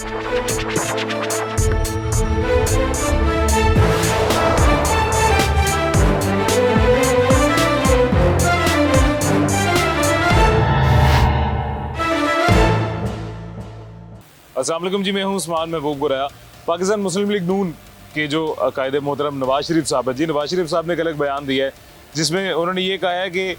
अस्सलाम वालेकुम जी, मैं हूं उस्मान महबूब गुराया। पाकिस्तान मुस्लिम लीग नून के जो कायद मोहतरम नवाज शरीफ साहब है जी, नवाज शरीफ साहब ने एक अलग बयान दिया है जिसमें उन्होंने ये कहा है कि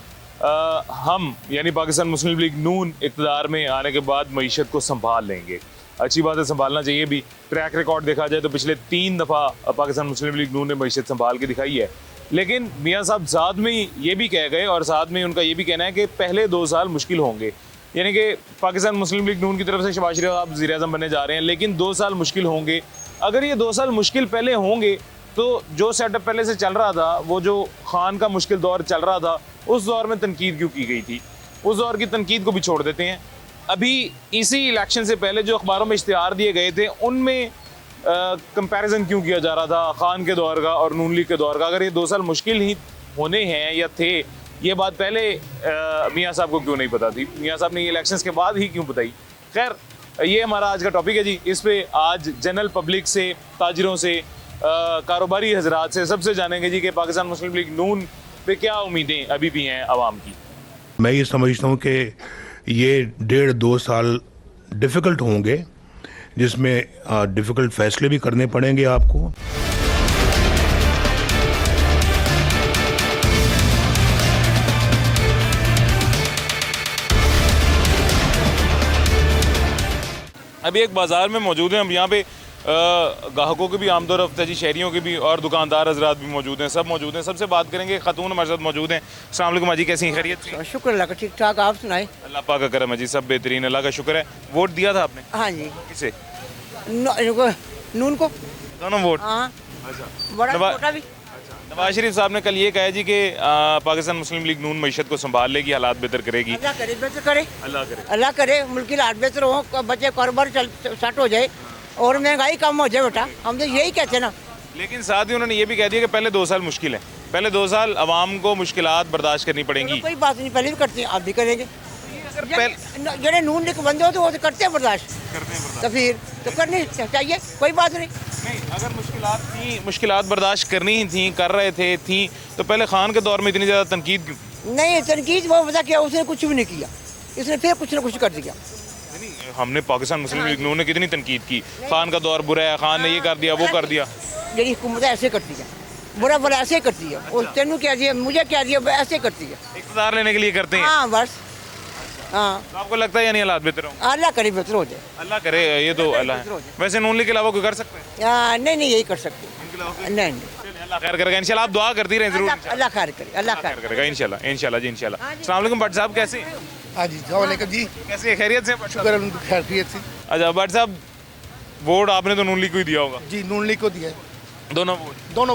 हम यानी पाकिस्तान मुस्लिम लीग नून इक़्तिदार में आने के बाद मईशत को संभाल लेंगे। अच्छी बात है, संभालना चाहिए भी। ट्रैक रिकॉर्ड देखा जाए तो पिछले 3 दफ़ा पाकिस्तान मुस्लिम लीग नून ने मईशत संभाल के दिखाई है। लेकिन मियाँ साहब साथ में ये भी कह गए और साथ में उनका ये भी कहना है कि पहले 2 साल मुश्किल होंगे, यानी कि पाकिस्तान मुस्लिम लीग नून की तरफ से शहबाज शरीफ साहब वज़ीर-ए-आज़म बनने जा रहे हैं, लेकिन 2 साल मुश्किल होंगे। अगर ये 2 साल मुश्किल पहले होंगे तो जो सेटअप पहले से चल रहा था, वो जो खान का मुश्किल दौर चल रहा था, उस दौर में तनकीद क्यों की गई थी? उस दौर की तनकीद को भी छोड़ देते हैं। अभी इसी इलेक्शन से पहले जो अखबारों में इश्तिहार दिए गए थे, उनमें कंपैरिजन क्यों किया जा रहा था खान के दौर का और नून लीग के दौर का? अगर ये 2 साल मुश्किल ही होने हैं या थे, ये बात पहले मियाँ साहब को क्यों नहीं पता थी? मियाँ साहब ने ये इलेक्शंस के बाद ही क्यों बताई? खैर, ये हमारा आज का टॉपिक है जी। इस पे आज जनरल पब्लिक से, ताजिरों से, कारोबारी हजरात से, सबसे जानेंगे जी कि पाकिस्तान मुस्लिम लीग नून पे क्या उम्मीदें अभी भी हैं आवाम की। मैं ये समझता हूँ कि ये 1.5-2 साल डिफ़िकल्ट होंगे, जिसमें डिफ़िकल्ट फैसले भी करने पड़ेंगे आपको। अभी एक बाज़ार में मौजूद हैं हम, यहाँ पे ग्राहकों की भी आमदोरफ्त है जी, शहरियों की भी, और दुकानदार हजरात भी मौजूद हैं, सब मौजूद हैं। सबसे बात करेंगे, खातून हमारे साथ मौजूद हैं। अस्सलाम वालेकुम अजी, कैसी हैं? खैरियत से? शुक्र अल्लाह का, ठीक ठाक। आप सुनाए? अल्लाह पाक का करम है जी, सब बेहतरीन, अल्लाह का शुक्र है। वोट दिया था आपने? हाँ जी। किसे? नून को दोनों वोट? हाँ, अच्छा। बड़ा छोटा भी। नवाज शरीफ साहब ने कल ये कहा जी कि पाकिस्तान मुस्लिम लीग नून मईशत को संभाल लेगी, हालात बेहतर करेगी। अल्लाह करे, बेहतर करे, अल्लाह करे, अल्लाह करे। मुल्क की हालात बेहतर हो, बच्चे कारोबार सेट हो जाए और महंगाई कम हो जाए। बेटा, हम तो यही कहते हैं ना। लेकिन साथ ही उन्होंने ये भी कह दिया कि पहले 2 साल मुश्किल है, पहले 2 साल आवाम को मुश्किलात बर्दाश्त करनी पड़ेंगी। कोई बात नहीं, पहले भी करते हैं, आप भी करेंगे। जो नून लीग बंदे हो तो वो तो करते हैं बर्दाश्त, तो फिर तो करनी चाहिए, कोई बात नहीं। नहीं, अगर मुश्किलात बर्दाश्त करनी ही थी, कर रहे थे तो पहले खान के दौर में इतनी ज़्यादा तनकीद क्यों? नहीं, तनकीद वो पता क्या, उसने कुछ भी नहीं किया, इसने फिर कुछ ना कुछ कर दिया। नहीं, हमने पाकिस्तान मुस्लिम लीग नून ने कितनी तनकीद की, खान का दौर बुरा है, खान ने ये कर दिया, वो कर दिया। मेरी हुकूमत ऐसे करती है, बुरा बुरा ऐसे करती है, और तेनू क्या दिया, मुझे क्या दिया, ऐसे करती है। इक़्तिदार लेने के लिए करते हैं। हाँ बस, हाँ। तो आपको लगता है यानी हालात बेहतर होंगे? अल्लाह करे बेहतर हो जाए, अल्लाह करे, ये तो अल्लाह है। वैसे नून लीग के अलावा कोई कर सकते हैं? नहीं, यही कर सकते। नहीं, अल्लाह खैर करेगा इंशाल्लाह। आप दुआ करती रहें जरूर। अल्लाह खैर करे, अल्लाह खैर करेगा इंशाल्लाह, इंशाल्लाह जी, इंशाल्लाह। अस्सलाम वालेकुम भट्ट साहब, कैसे हैं? हाँ जी, वालेकुम जी। कैसे हैं? खैरियत से? शुक्र खैरियत से। अच्छा भट्ट साहब, वोट आपने तो नून लीग को ही दिया होगा? जी, नून लीग को दिया है। दोनों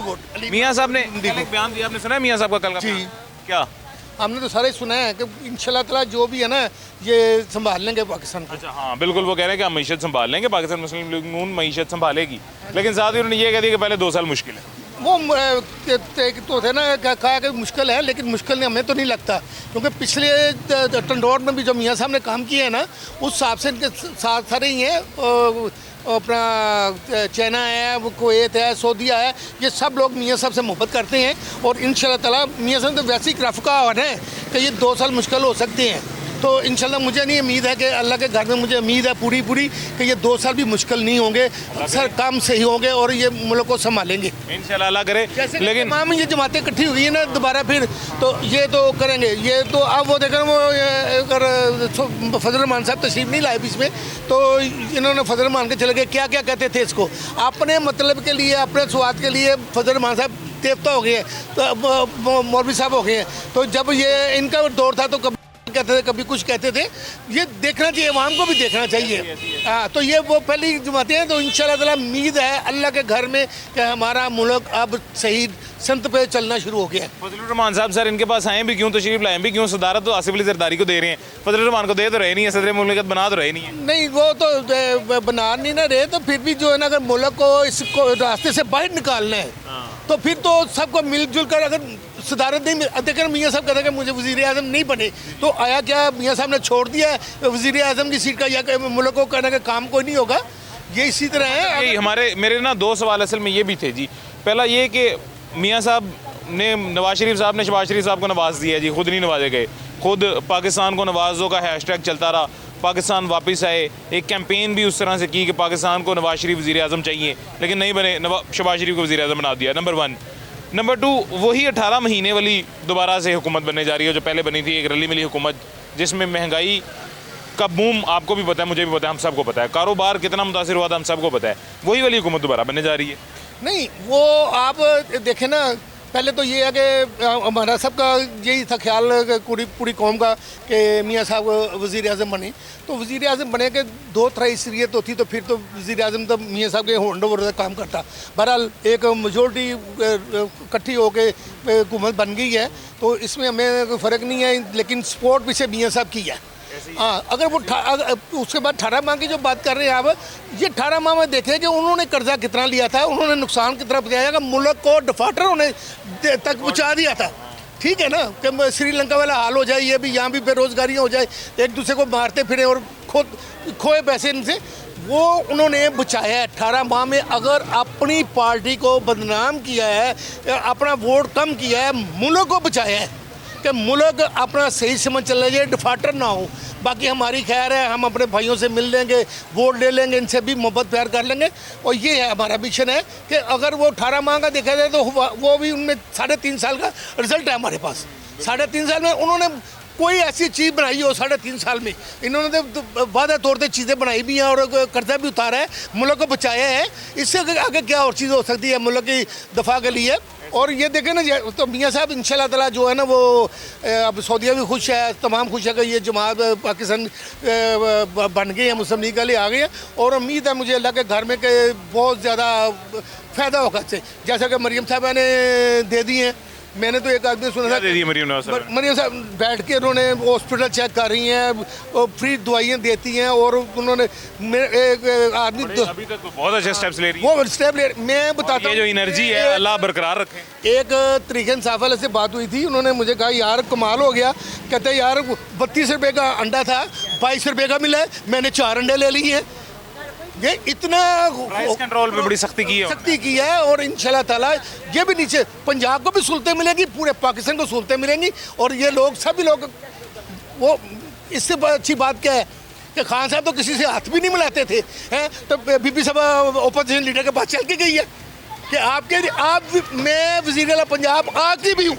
वोट? मियाँ साहब ने कल एक बयान दिया, आपने सुना है मियाँ साहब का कल का? जी। क्या? हमने तो सारे सुना है कि इंशाल्लाह ताला जो भी है ना, ये संभाल लेंगे पाकिस्तान को। अच्छा, हाँ बिल्कुल, वो कह रहे हैं कि हम मईशत संभाल लेंगे, पाकिस्तान मुस्लिम लीग नून मईशत संभालेगी। लेकिन साथ ही उन्होंने ये कह दिया कि पहले 2 साल मुश्किल है। वो तो थे ना, कहा कि मुश्किल है, लेकिन मुश्किल नहीं, हमें तो नहीं लगता, क्योंकि पिछले टंडोर में भी जो मियाँ साहब ने काम किए हैं ना, उस हिसाब से इनके साथ सारे ही हैं। अपना चाइना है, वो कुवैत है, सऊदीया है, ये सब लोग मियाँ साहब से मोहब्बत करते हैं। और इंशाल्लाह ताला मियाँ साहब तो वैसे ही रफ़का है कि ये 2 साल मुश्किल हो सकते हैं। तो इंशाल्लाह मुझे नहीं उम्मीद है कि अल्लाह के घर में मुझे उम्मीद है पूरी कि ये 2 साल भी मुश्किल नहीं होंगे, सर काम सही होंगे और ये मुल्क को संभालेंगे इंशाल्लाह, अल्लाह करे। लेकिन तमाम ये जमातें इकट्ठी हुई है ना दोबारा फिर, तो ये तो करेंगे। ये तो अब वो देखें, वो अगर फजल रहमान साहब तशरीफ नहीं लाए बीच में, तो इन्होंने फजल रहमान के चले गए। क्या क्या कहते थे इसको, अपने मतलब के लिए, अपने स्वाद के लिए फजल रहमान साहब देवता हो गए, तो मौलवी साहब हो गए। तो जब ये इनका दौर था तो कहते थे, कभी कुछ कहते थे। ये देखना चाहिए, अवाम को भी देखना चाहिए। हाँ, तो ये वो पहली जमातें हैं। तो इंशाल्लाह ताला उम्मीद है अल्लाह के घर में कि हमारा मुल्क अब सही संत पे चलना शुरू हो गया है। फजल रहमान साहब सर इनके पास आए भी क्यों, तशरीफ लाए भी क्यों? सदारत तो आसिफ अली जरदारी को दे रहे हैं, फजल रहमान को दे तो रहे नहीं है, सदर मुल्क बना तो रहे नहीं है। नहीं, वो तो बना नहीं ना रहे, तो फिर भी जो है ना, अगर मुल्क को इसको रास्ते से बाहर निकालना है तो फिर तो सबको मिलजुल कर, अगर सदारत नहीं देखें, मियाँ साहब कहते हैं कि मुझे वज़ीर आज़म नहीं बने, तो आया क्या, मियाँ साहब ने छोड़ दिया वज़ीर आज़म की सीट का, या मुल्क को कहना कि काम कोई नहीं होगा। ये इसी तरह है। यही हमारे मेरे ना दो सवाल असल में ये भी थे जी। पहला ये कि मियाँ साहब ने नवाज शरीफ साहब ने शहबाज शरीफ साहब को नवाज दिया जी, खुद नहीं नवाजे गए, खुद पाकिस्तान को नवाजो का हैशटैग चलता रहा, पाकिस्तान वापस आए, एक कैंपेन भी उस तरह से की कि पाकिस्तान को नवाज शरीफ वज़ीर आज़म चाहिए, लेकिन नहीं बने, शहबाज शरीफ को वज़ीर आज़म बना दिया, नंबर 1। नंबर 2, वही 18 महीने वाली दोबारा से हुकूमत बनने जा रही है जो पहले बनी थी, एक रली मिली हुकूमत जिसमें महंगाई का बूम आपको भी पता है, मुझे भी पता है, हम सबको पता है, कारोबार कितना मुतासिर हुआ था हम सबको पता है, वही वाली हुकूमत दोबारा बनने जा रही है। नहीं, वो आप देखें ना, पहले तो ये है कि हमारा सबका यही था ख्याल पूरी कौम का कि मियाँ साहब वज़ीर आज़म बने, तो वज़ीर आज़म बने के 2-3 इसलिए तो थी, तो फिर तो वज़ीर आज़म तो मियाँ साहब के हैंड ओवर का काम करता। बहरहाल एक मेजोरिटी इकट्ठी होकर हुकूमत बन गई है, तो इसमें हमें कोई फ़र्क नहीं है, लेकिन सपोर्ट पीछे मियाँ साहब की है। हाँ, अगर वो उसके बाद 18 माह की जो बात कर रहे हैं आप, ये 18 माह में देखें कि उन्होंने कर्जा कितना लिया था, उन्होंने नुकसान कितना पहुँचाया कि मुल्क को डिफाल्टर होने तक पहुँचा दिया था। ठीक है ना, कि श्रीलंका वाला हाल हो जाए, ये भी यहाँ भी बेरोजगारी हो जाए, एक दूसरे को मारते फिरे और खोए पैसे इनसे, वो उन्होंने बचाया है। 18 माह में अगर अपनी पार्टी को बदनाम किया है, अपना वोट कम किया है, मुल्क को बचाया है कि मुल्क अपना सही समझ चल जाए, डिफाल्टर ना हो। बाकी हमारी खैर है, हम अपने भाइयों से मिल लेंगे, वोट ले लेंगे, इनसे भी मोहब्बत प्यार कर लेंगे, और ये है हमारा मिशन है कि अगर वो 18 माह का देखा जाए तो वो भी उनमें 3.5 साल का रिजल्ट है हमारे पास। 3.5 साल में उन्होंने कोई ऐसी चीज़ बनाई हो 3.5 साल में, इन्होंने तो वादा तौर पर चीज़ें बनाई भी हैं और कर्जा भी उतारा है, मुल्क को बचाया है। इससे आगे क्या और चीज़ हो सकती है मुल्क की दफा के लिए। और ये देखें ना, तो मियाँ साहब इंशाल्लाह ताला जो है ना, वो अब सऊदीया भी खुश है, तमाम खुश है कि ये जमात पाकिस्तान बन गई है, मुस्लिम लीग वाले आ गए हैं, और उम्मीद है मुझे अल्लाह के घर में कि बहुत ज़्यादा फ़ायदा होगा इससे। जैसा कि मरीम साहबा ने दे दी हैं, मैंने तो एक आदमी सुना था, मरीम साहब बैठ के उन्होंने हॉस्पिटल चेक कर रही हैं, फ्री दवाइयाँ देती हैं, और उन्होंने एक आदमी अभी तक तो बहुत अच्छे स्टेप्स ले रही है, वो स्टेप ले, मैं बताता हूँ, ये जो एनर्जी है अल्लाह बरकरार रखे। एक तरीके इंसाफ वाले से बात हुई थी, उन्होंने मुझे कहा यार कमाल हो गया, कहते यार 32 रुपये का अंडा था, 22 रुपये का मिला है, मैंने 4 अंडे ले लिए हैं। ये इतना प्राइस कंट्रोल पे बड़ी सख्ती की है और इंशाल्लाह ताला ये भी नीचे पंजाब को भी सहूलतें मिलेंगी, पूरे पाकिस्तान को सहूलतें मिलेंगी, और ये लोग सभी लोग, वो इससे अच्छी बात क्या है कि खान साहब तो किसी से हाथ भी नहीं मिलाते थे, हैं, तो बीबी साहब अपोजिशन लीडर के पास चल के गई है कि मैं वज़ीर आला पंजाब आपकी भी हूँ,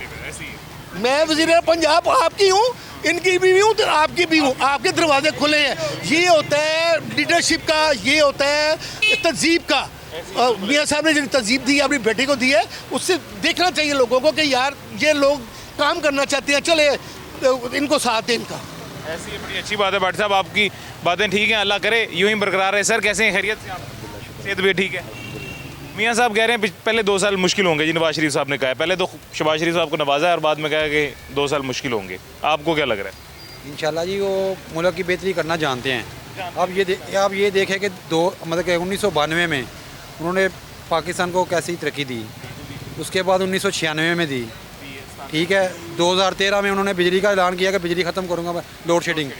मैं वज़ीर आला पंजाब आपकी हूँ, इनकी भी हूँ तो आपकी भी हूँ, आपके दरवाजे खुले हैं। ये होता है लीडरशिप का, ये होता है तहजीब का। मियाँ साहब ने जो तहजीब दी अपनी बेटी को दी है, उससे देखना चाहिए लोगों को कि यार ये लोग काम करना चाहते हैं, चले इनको साथ दें इनका। ऐसी ये बड़ी अच्छी बात है भाटी साहब, आपकी बातें ठीक हैं, अल्लाह करे यूँ ही बरकरार रहे। सर कैसे हैं, खैरियत से? आप सेहत भी ठीक है? मियाँ साहब कह रहे हैं पहले 2 साल मुश्किल होंगे जी, नवाज शरीफ साहब ने कहा है, पहले तो शहबाज शरीफ साहब को नवाजा है और बाद में कहा कि 2 साल मुश्किल होंगे, आपको क्या लग रहा है? इंशाल्लाह जी वो मुल्क की बेहतरी करना जानते हैं। अब ये देखें कि 1992 में उन्होंने पाकिस्तान को कैसी तरक्की दी, उसके बाद 1996 में दी, ठीक है, 2013 में उन्होंने बिजली का ऐलान किया कि बिजली ख़त्म करूँगा मैं, लोड शेडिंग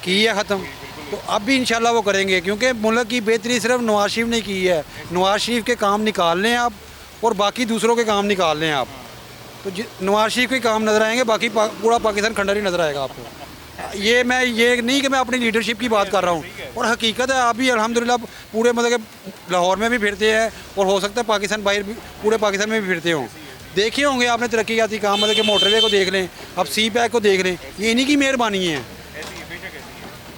की है ख़त्म, तो अब भी इंशाल्लाह वो करेंगे, क्योंकि मुल्क की बेहतरी सिर्फ नवाज शरीफ ने की है। नवाज शरीफ के काम निकाल लें आप और बाकी दूसरों के काम निकाल लें आप, तो नवाज शरीफ के काम नज़र आएंगे, बाकी पूरा पाकिस्तान खंडर ही नज़र आएगा आपको। ये नहीं कि मैं अपनी लीडरशिप की बात कर रहा हूँ, और हकीकत है आप भी अल्हम्दुलिल्लाह पूरे मतलब कि लाहौर में भी फिरते हैं, और हो सकता है पाकिस्तान बाहर भी, पूरे पाकिस्तान में भी फिरते हों, देखे होंगे आपने तरक्कीयाती काम, मतलब कि मोटरवे को देख लें, अब सी पैक को देख लें, ये इन्हीं की मेहरबानी है।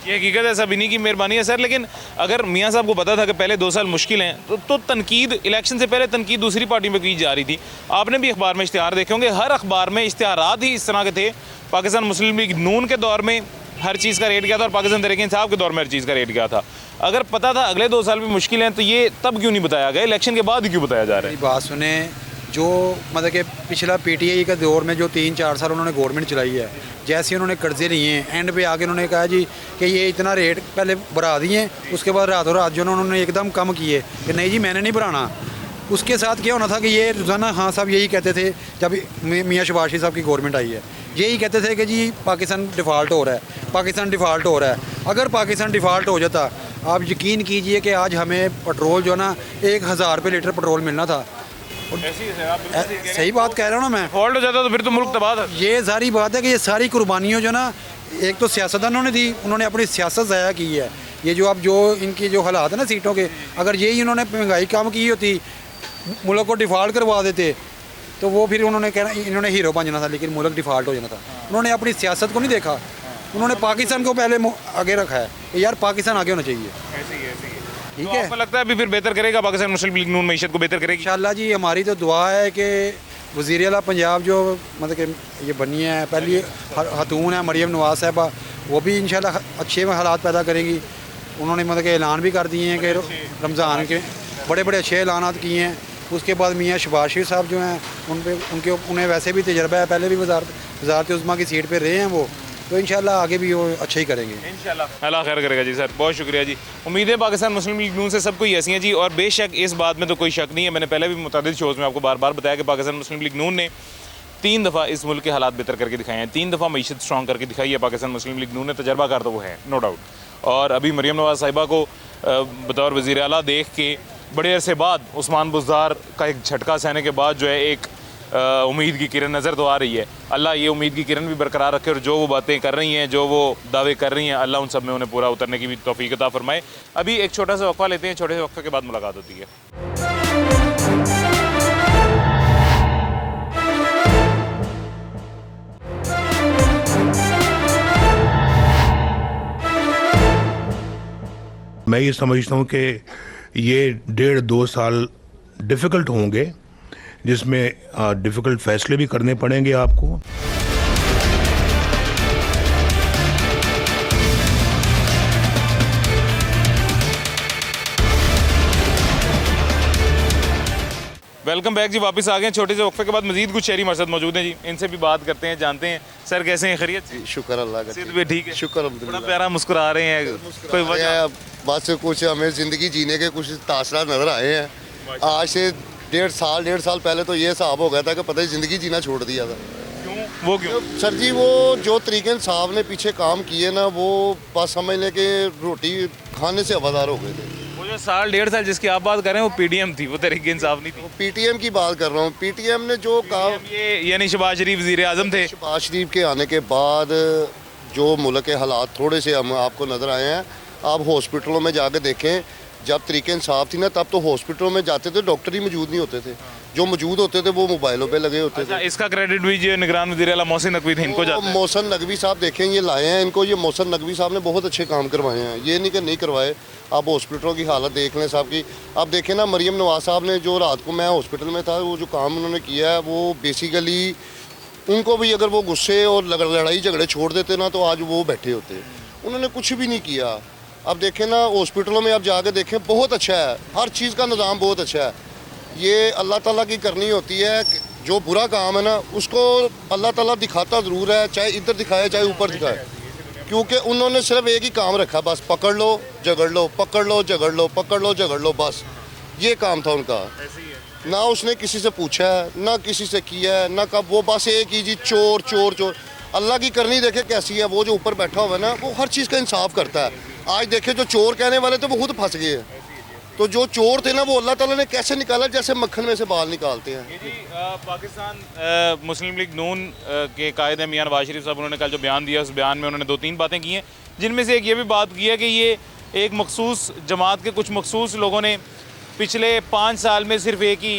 ये हकीकत है, सब इन्हीं की मेहरबानी है सर। लेकिन अगर मियाँ साहब को पता था कि पहले 2 साल मुश्किल हैं, तो तनकीद इलेक्शन से पहले तनकीद दूसरी पार्टी में की जा रही थी। आपने भी अखबार में इश्तिहार देखे होंगे, हर अखबार में इश्तिहारात ही इस तरह के थे। पाकिस्तान मुस्लिम लीग नून के दौर में हर चीज़ का रेट क्या था, और पाकिस्तान तहरीक इंसाफ के दौर में हर चीज़ का रेट क्या था। अगर पता था अगले 2 साल भी मुश्किल हैं, तो ये तब क्यों नहीं बताया गया, इलेक्शन के बाद क्यों बताया जा रहा है? बात सुने, जो मतलब कि पिछला PTI के दौर में जो 3-4 साल उन्होंने गवर्नमेंट चलाई है, जैसे उन्होंने कर्जे लिए हैं, एंड पे आके उन्होंने कहा जी कि ये इतना रेट पहले बढ़ा दिए, उसके बाद रातों रात जो उन्होंने एकदम कम किए कि नहीं जी मैंने नहीं बढ़ाना। उसके साथ क्या होना था कि ये रोज़ाना खान साहब यही कहते थे, जब मियाँ शहबाज शरीफ साहब की गवर्नमेंट आई है, यही कहते थे कि जी पाकिस्तान डिफ़ाल्ट हो रहा है, पाकिस्तान डिफ़ाल्ट हो रहा है। अगर पाकिस्तान डिफ़ाल्ट हो जाता आप यकीन कीजिए कि आज हमें पेट्रोल जो है ना 1000 रुपये लीटर पेट्रोल मिलना था। सही बात कह रहा हूँ ना मैं। फॉल्ट हो जाता तो फिर तो मुल्क तबाह था। ये सारी बात है कि ये सारी कुर्बानियों जो ना एक तो सियासतदानों ने दी, उन्होंने अपनी सियासत ज़ाया की है। ये जो अब जो इनकी जो हालात है ना सीटों के, अगर यही इन्होंने महंगाई कम की होती, मुल्क को डिफ़ॉल्ट करवा देते तो वो फिर उन्होंने कहना इन्होंने हीरो बन जाना था, लेकिन मुल्क डिफ़ॉल्ट हो जाना था। उन्होंने अपनी सियासत को नहीं देखा, उन्होंने पाकिस्तान को पहले आगे रखा है कि यार पाकिस्तान आगे होना चाहिए। ठीक है, आपको लगता है अभी फिर बेहतर करेगा पाकिस्तान मुस्लिम लीग नून मईशत को बेहतर करेगी? इंशाल्लाह जी, हमारी तो दुआ है कि वज़ीर आला पंजाब जो मतलब कि ये बनी है, पहली खातून है मरियम नवाज़ साहिबा, वो भी इंशाल्लाह अच्छे हालात पैदा करेंगी। उन्होंने मतलब कि ऐलान भी कर दिए हैं कि रमज़ान के बड़े बड़े अच्छे ऐलानात किए हैं। उसके बाद मियाँ शहबाज शरीफ साहब जो हैं उन्हें वैसे भी तजर्बा है, पहले भी वज़ारत उज़्मा की सीट पर रहे हैं वो, तो इंशाल्लाह आगे भी वो अच्छा ही करेंगे इंशाल्लाह। अल्लाह खैर करेगा जी सर, बहुत शुक्रिया जी। उम्मीदें पाकिस्तान मुस्लिम लीग नून से सब कोई ऐसी हैं जी, और बेशक इस बात में तो कोई शक नहीं है। मैंने पहले भी मुतअद्दिद शोज़ में आपको बार बार बताया कि पाकिस्तान मुस्लिम लीग नून ने 3 दफ़ा इस मुल्क के हालात बेहतर करके दिखाए हैं, 3 दफ़ा मईशत स्ट्रॉन्ग करके दिखाई है पाकिस्तान मुस्लिम लीग नून ने। तजर्बाकार तो वो है, नो डाउट। और अभी मरियम नवाज़ साहिबा को बतौर वज़ीर आला देख के बड़े अरसे बाद उस्मान बुज़दार का एक झटका सहने के बाद जो है एक उम्मीद की किरण नज़र तो आ रही है। अल्लाह ये उम्मीद की किरण भी बरकरार रखे, और जो वो बातें कर रही हैं, जो वो दावे कर रही हैं, अल्लाह उन सब में उन्हें पूरा उतरने की भी तौफीक अता फरमाए। अभी एक छोटा सा वक्फा लेते हैं, छोटे से वक्फे के बाद मुलाकात होती है। मैं ये समझता हूँ कि ये 1.5-2 साल डिफ़िकल्ट होंगे, जिसमें डिफ़िकल्ट फ़ैसले भी करने पड़ेंगे आपको। वेलकम बैक जी, वापस आ गए। छोटे से वक्फे के बाद मजीद कुछ शहरी मरसद मौजूद हैं जी, इनसे भी बात करते हैं, जानते हैं। सर कैसे हैं, खैरियत से? शुक्र अल्लाह का। सेहत भी ठीक है? शुक्र बड़ा अल्हम्दुलिल्लाह। प्यारा मुस्कुरा रहे हैं, कोई वजह? बस कुछ हमें ज़िंदगी जीने के कुछ तासरात नज़र आए हैं। आज से 1.5 साल पहले तो ये हिसाब हो गया था कि पता ही ज़िंदगी जीना छोड़ दिया था। क्यों? वो क्यों? सर जी, वो जो तरीके साहब ने पीछे काम किए ना, वो बस समझ लें कि रोटी खाने से हवादार हो गए थे। वो जो 1.5 साल जिसकी आप बात कर रहे हैं वो पीडीएम थी, वो तहरीक इंसाफ नहीं थी। पीटीएम की बात कर रहा हूँ। पीटीएम ने जो काम, ये यानी शहबाज शरीफ वज़ीर आज़म थे। शहबाज शरीफ के आने के बाद जो मुल्क के हालात थोड़े से हम आपको नज़र आए हैं। आप हॉस्पिटलों में जाके देखें, जब तरीके इंसाफ थी ना, तब तो हॉस्पिटलों में जाते थे डॉक्टर ही मौजूद नहीं होते थे, जो मौजूद होते थे वो मोबाइलों पे लगे होते थे। इसका क्रेडिट भी जो निगरान वज़ीर आला मोहसिन नकवी थे, इनको जाता है। मोहसिन नकवी साहब देखें, ये लाए हैं इनको, ये मोहसिन नकवी साहब ने बहुत अच्छे काम करवाए हैं, ये नहीं कि नहीं करवाए। आप हॉस्पिटलों की हालत देख लें साहब की। आप देखें ना, मरियम नवाज़ साहब ने जो रात को मैं हॉस्पिटल में था, वो जो काम उन्होंने किया है, वो बेसिकली उनको भी अगर वो गुस्से और लड़ाई झगड़े छोड़ देते ना, तो आज वो बैठे होते। उन्होंने कुछ भी नहीं किया। अब देखें ना, हॉस्पिटलों में आप जाके देखें, बहुत अच्छा है, हर चीज़ का निज़ाम बहुत अच्छा है। ये अल्लाह ताला की करनी होती है, जो बुरा काम है ना उसको अल्लाह ताला दिखाता ज़रूर है, चाहे इधर दिखाए चाहे ऊपर दिखाए, क्योंकि उन्होंने सिर्फ एक ही काम रखा, बस पकड़ लो झगड़ लो, पकड़ लो झगड़ लो, पकड़ लो झगड़ लो, बस ये काम था उनका। ना उसने किसी से पूछा है, ना किसी से किया है, ना कब, वो बस एक ही जी चोर चोर चोर। अल्लाह की करनी देखे कैसी है, वो जो ऊपर बैठा हुआ है ना, वो हर चीज़ का इंसाफ करता है। आज देखे जो चोर कहने वाले थे वो खुद फंस गए हैं, तो जो चोर थे ना, वो अल्लाह ताला ने कैसे निकाला, जैसे मक्खन में से बाल निकालते हैं। ये जी पाकिस्तान मुस्लिम लीग नून के कायद मियाँ नवाज शरीफ साहब, उन्होंने कल जो बयान दिया, उस बयान में उन्होंने 2-3 बातें की हैं, जिनमें से एक ये भी बात की है कि ये एक मखसूस जमात के कुछ मखसूस लोगों ने पिछले 5 साल में सिर्फ एक ही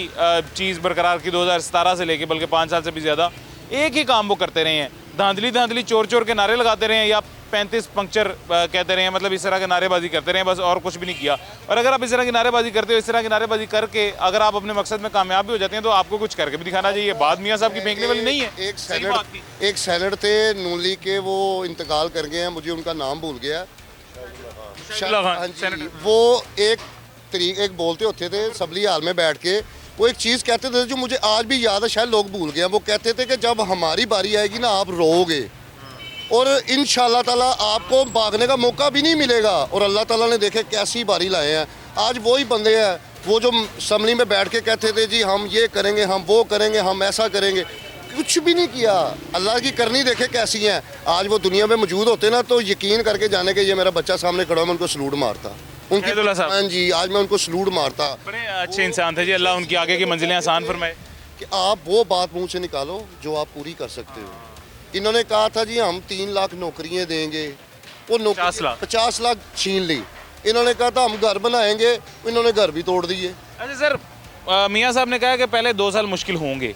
चीज़ बरकरार की, 2017 से लेके, बल्कि 5 साल से भी ज़्यादा एक ही काम वो करते रहे हैं। धांधली धांधली चोर चोर के नारे लगाते रहे हैं, या 35 पंक्चर कहते रहे हैं, मतलब इस तरह के नारेबाजी करते रहे हैं, बस और कुछ भी नहीं किया। और अगर आप इस तरह की नारेबाजी करते हो, इस तरह की नारेबाजी करके अगर आप अपने मकसद में कामयाब भी हो जाते हैं, तो आपको कुछ करके भी दिखाना चाहिए। बात मियाँ साहब की फेंकने वाली नहीं है। एक सैनर थे नून लीग के, वो इंतकाल कर गए हैं, मुझे उनका नाम भूल गया। हाँ जी, वो एक बोलते होते थे सबली हाल में बैठ के, वो एक चीज़ कहते थे जो मुझे आज भी याद है, शायद लोग भूल गए। वो कहते थे कि जब हमारी बारी आएगी ना, आप रोओगे और इंशाल्लाह ताला आपको भागने का मौका भी नहीं मिलेगा। और अल्लाह ताला ने देखे कैसी बारी लाए हैं। आज वही बंदे हैं वो जो असम्बली में बैठ के कहते थे जी हम ये करेंगे, हम वो करेंगे, हम ऐसा करेंगे, कुछ भी नहीं किया। अल्लाह की करनी देखे कैसी है। आज वो दुनिया में मौजूद होते ना, तो यकीन करके जाने के ये मेरा बच्चा सामने खड़ा, मैं उनको सलूट मारता। शहीदुल्लाह साहब। हाँ जी, आज मैं उनको सलूट मारता बड़े अच्छे इंसान थे जी, अल्लाह उनकी आगे की मंजिलें आसान फरमाए। कि आप वो बात मुंह से निकालो जो आप पूरी कर सकते हो। इन्होंने कहा था जी हम 3 लाख नौकरियां देंगे, वो 50 लाख। 50 लाख छीन ली। इन्होंने कहा था हम घर बनाएंगे, इन्होंने घर भी तोड़ दिए। अच्छा सर, मियाँ साहब ने कहा कि पहले 2 साल मुश्किल होंगे,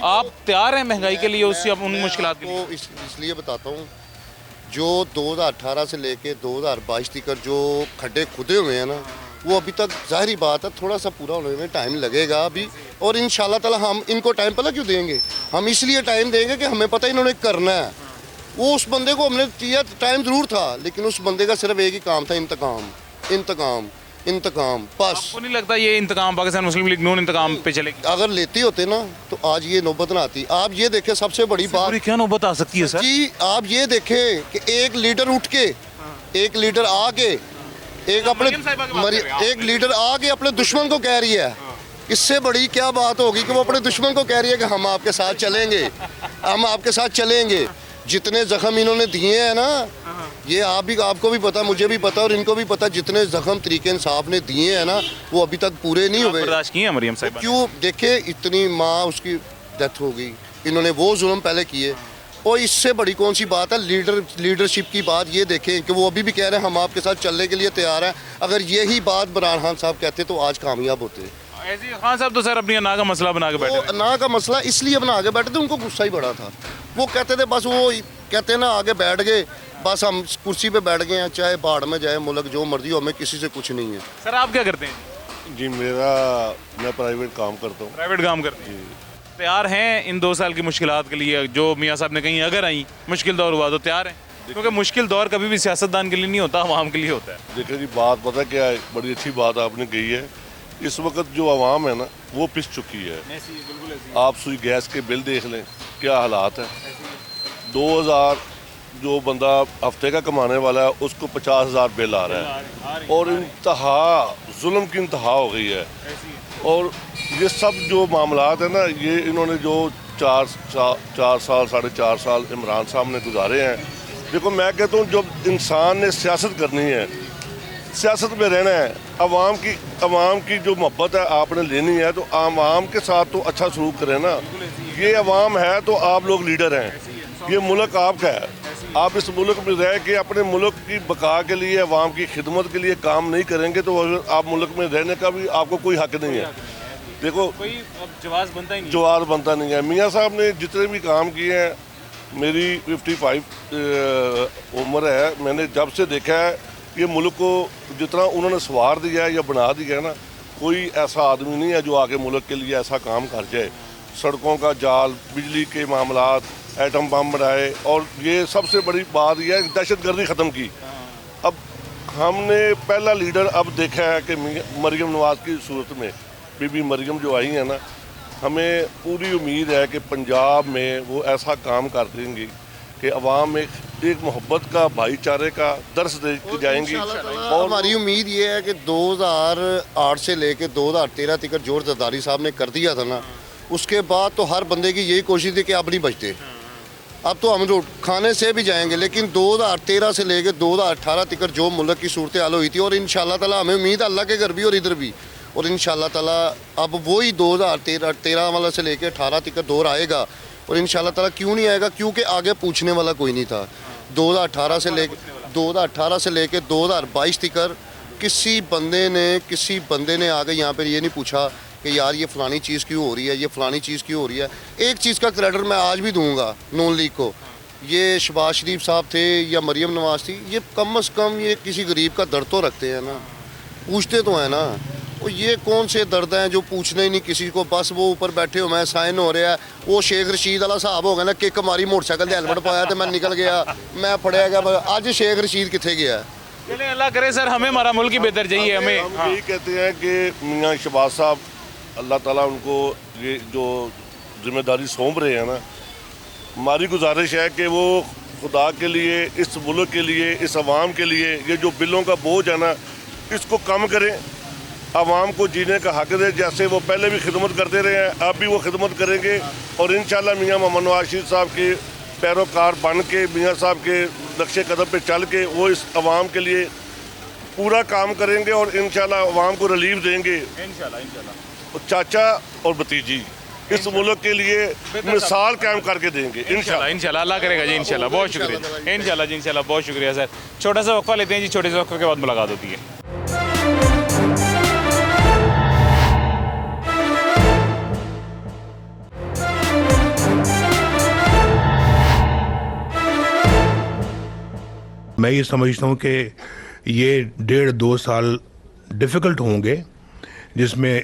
आप तैयार हैं महंगाई के लिए, उससे उन मुश्किलात के लिए? आपको इसलिए बताता हूँ, जो 2018 से लेके 2022 तक जो खड्डे खुदे हुए हैं ना, वो अभी तक ज़ाहिरी बात है थोड़ा सा पूरा होने में टाइम लगेगा अभी। और इंशाल्लाह ताला हम इनको टाइम पता क्यों देंगे, हम इसलिए टाइम देंगे कि हमें पता है इन्होंने करना है। वो उस बंदे को हमने दिया टाइम ज़रूर था, लेकिन उस बंदे का सिर्फ एक ही काम था, इंतकाम इंतकाम इंतकाम, बस। आपको नहीं लगता ये इंतकाम पाकिस्तान मुस्लिम लीग नून इंतकाम पे चलेगी? अगर लेते होते ना तो आज ये नौबत ना आती। आप ये देखें, सबसे बड़ी बात पूरी क्या नौबत आ सकती है सर? जी, आप ये देखें कि एक लीडर उठ के, एक लीडर आके, एक अपने एक लीडर आके अपने दुश्मन को कह रही है, इससे बड़ी क्या बात होगी कि वो अपने दुश्मन को कह रही है कि हम आपके साथ चलेंगे, हम आपके साथ चलेंगे। जितने जख्म इन्होंने दिए हैं ना, ये आपको भी पता, मुझे भी पता और इनको भी पता, जितने जख्म तरीके इंसाफ ने दिए हैं ना, वो अभी तक पूरे नहीं हुए। बर्दाश्त किए हैं मरियम साहिबा? क्यों? देखे, इतनी माँ उसकी डेथ हो गई, इन्होंने वो जुल्म पहले किए, और इससे बड़ी कौन सी बात है? लीडरशिप की बात ये देखें कि वो अभी भी कह रहे हैं हम आपके साथ चलने के लिए तैयार हैं। अगर यही बात इमरान खान साहब कहते तो आज कामयाब होते। ऐसे ही खान साहब तो सर अपनी अना का मसला बना के बैठे वो अना का मसला इसलिए बना के बैठे थे, उनको गुस्सा ही बड़ा था। वो कहते थे बस, वो कहते ना आगे बैठ गए, बस हम कुर्सी पे बैठ गए हैं, चाहे बाढ़ में जाए मुल्क, जो मर्जी हो, हमें किसी से कुछ नहीं है। सर आप क्या करते हैं? जी मैं प्राइवेट काम करता हूँ। प्राइवेट काम करते हैं? तैयार हैं इन 2 साल की मुश्किलात के लिए, जो मियाँ साहब ने कहीं अगर आई मुश्किल दौर हुआ तो तैयार हैं? क्योंकि मुश्किल दौर कभी भी सियासतदान के लिए नहीं होता, आवाम के लिए होता है। देखिए जी, बात पता क्या है, बड़ी अच्छी बात आपने कही है। इस वक्त जो आवाम है ना, वो पिस चुकी है। आप सुई गैस के बिल देख लें, क्या हालात है। 2000 जो बंदा हफ्ते का कमाने वाला है, उसको 50,000 बिल आ रहा है, और इंतहा जुल्म की इंतहा हो गई है। और ये सब जो मामलात है ना, ये इन्होंने जो 4 साल 4.5 साल इमरान साहब ने गुजारे हैं। देखो, मैं कहता हूँ जब इंसान ने सियासत करनी है, सियासत में रहना है, अवाम की जो मोहब्बत है आपने लेनी है, तो आवाम के साथ तो अच्छा सलूक करें ना। ये अवाम है तो आप लोग लीडर हैं, ये मुल्क आपका है। आप इस मुल्क में रह के अपने मुल्क की बका के लिए, अवाम की खिदमत के लिए काम नहीं करेंगे तो आप मुल्क में रहने का भी आपको कोई हक नहीं है। देखो, कोई जवाब बनता ही नहीं, जवाब बनता नहीं है। मियाँ साहब ने जितने भी काम किए हैं, मेरी 55 उम्र है, मैंने जब से देखा है ये मुल्क को जितना उन्होंने संवार दिया है या बना दिया है ना, कोई ऐसा आदमी नहीं है जो आगे मुल्क के लिए ऐसा काम कर जाए। सड़कों का जाल, बिजली के मामलात, एटम बम बनाए, और ये सबसे बड़ी बात यह है दहशतगर्दी ख़त्म की। अब हमने पहला लीडर अब देखा है कि मरियम नवाज़ की सूरत में, बीबी मरियम जो आई है ना, हमें पूरी उम्मीद है कि पंजाब में वो ऐसा काम कर देंगी कि अवाम में एक मोहब्बत का, भाईचारे का दर्स दे के जाएंगी। और हमारी उम्मीद ये है कि 2008 से लेके 2013 तक जो जरदारी साहब ने कर दिया था ना, उसके बाद तो हर बंदे की यही कोशिश थी कि अब नहीं बचते, अब तो हम खाने से भी जाएंगे। लेकिन 2013 से लेके 2018 तक जो मुल्क की सूरत हाल हुई थी, और इंशाल्लाह ताला हमें उम्मीद अल्लाह के घर भी और इधर भी, और इंशाल्लाह ताला अब वही 2013 वाला से लेके 18 तक दौर आएगा। और इंशाल्लाह ताला क्यों नहीं आएगा? क्योंकि आगे पूछने वाला कोई नहीं था। 2018 से लेके 2022 तक किसी बंदे ने आगे यहाँ पर ये नहीं पूछा कि यार ये फ़लानी चीज़ क्यों हो रही है, ये फ़लानी चीज़ क्यों हो रही है। एक चीज़ का क्रेडिट मैं आज भी दूंगा नून लीग को, ये शहबाज शरीफ साहब थे या मरियम नवाज़ थी, ये कम अज़ कम ये किसी गरीब का दर्द तो रखते हैं ना, पूछते तो हैं ना। और ये कौन से दर्द हैं जो पूछने ही नहीं किसी को, बस वो ऊपर बैठे हुए हैं, साइन हो रहा है। वो शेख रशीद वाला साहब हो गया ना, किक मारी, मोटरसाइकिल से हेलमेट पाया तो मैं निकल गया, मैं फड़िया गया। आज शेख रशीद कितने गया? चलिए अल्लाह करे सर, हमें हमारा मुल्क ही बेहतर चाहिए। हम यही कहते हैं कि मियाँ शहबाज साहब, अल्लाह ताला उनको ये जो जिम्मेदारी सौंप रहे हैं ना, हमारी गुजारिश है कि वो खुदा के लिए, इस मुल्क के लिए, इस अवाम के लिए, ये जो बिलों का बोझ है ना, इसको कम करें, आवाम को जीने का हक दे। जैसे वो पहले भी खिदमत करते रहे हैं, अब भी वो खिदमत करेंगे, और इंशाल्लाह मियाँ मोहम्मद नवाज शरीफ साहब के पैरोकार बन के, मियाँ साहब के नक्शे कदम पे चल के, वो इस आवाम के लिए पूरा काम करेंगे और इंशाल्लाह अवाम को रिलीफ देंगे। इंशाल्लाह और चाचा और भतीजी इस मुल्क के लिए मिसाल कायम करके देंगे इंशाल्लाह। इंशाल्लाह अल्लाह करेगा जी, इंशाल्लाह। बहुत शुक्रिया, इंशाल्लाह जी, इंशाल्लाह। बहुत शुक्रिया सर। छोटा सा वक्फा लेते हैं जी, छोटे से वक्फे के बाद मुलाकात होती है। मैं ये समझता हूँ कि ये 1.5-2 साल डिफ़िकल्ट होंगे, जिसमें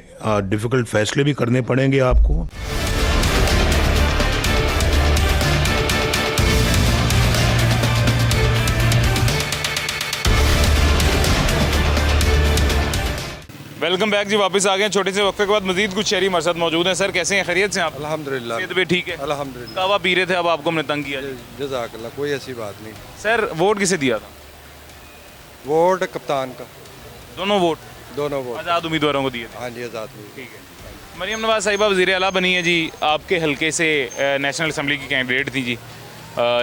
डिफ़िकल्ट फैसले भी करने पड़ेंगे आपको। वेलकम बैक जी, वापस आ गए हैं छोटे से वक्फे के बाद। मजीद कुछ शहरी हमारे साथ मौजूद हैं। सर कैसे हैं, खैरियत से हैं आप? अल्हम्दुलिल्लाह, सेहत भी ठीक है? अल्हम्दुलिल्लाह। कहवा पी रहे थे, अब आपको हमने तंग किया। जज़ाकल्लाह, कोई ऐसी बात नहीं। सर वोट किसे दिया था? वोट कप्तान का, दोनों वोट दोनों वोट आज़ाद उम्मीदवारों को दिए थे। हाँ जी, आज़ाद हुई। ठीक है। मरियम नवाज साहिबा वज़ीर आला बनी है जी, आपके हलके से नेशनल असम्बली की कैंडिडेट थी जी,